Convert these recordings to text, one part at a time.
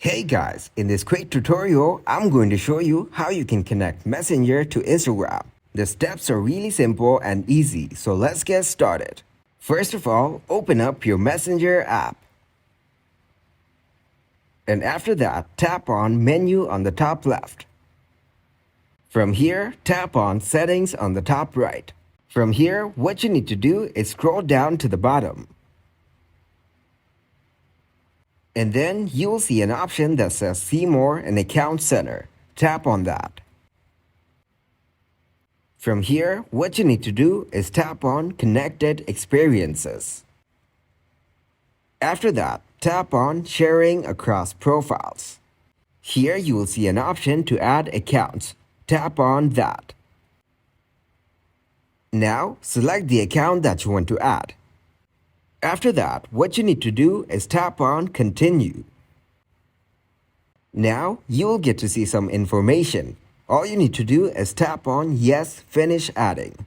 Hey guys, in this quick tutorial, I'm going to show you how you can connect Messenger to Instagram. The steps are really simple and easy, so let's get started. First of all, open up your Messenger app. And after that, tap on Menu on the top left. From here, tap on Settings on the top right. From here, what you need to do is scroll down to the bottom. And then you will see an option that says See More and Account Center. Tap on that. From here, what you need to do is tap on Connected Experiences. After that, tap on Sharing Across Profiles. Here you will see an option to add accounts. Tap on that. Now, select the account that you want to add. After that, what you need to do is tap on Continue. Now, you will get to see some information. All you need to do is tap on Yes, Finish Adding.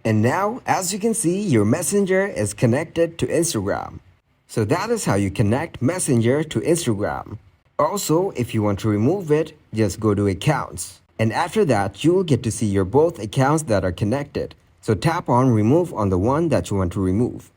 And now, as you can see, your Messenger is connected to Instagram. So that is how you connect Messenger to Instagram. Also, if you want to remove it, just go to Accounts. And after that, you will get to see your both accounts that are connected. So tap on Remove on the one that you want to remove.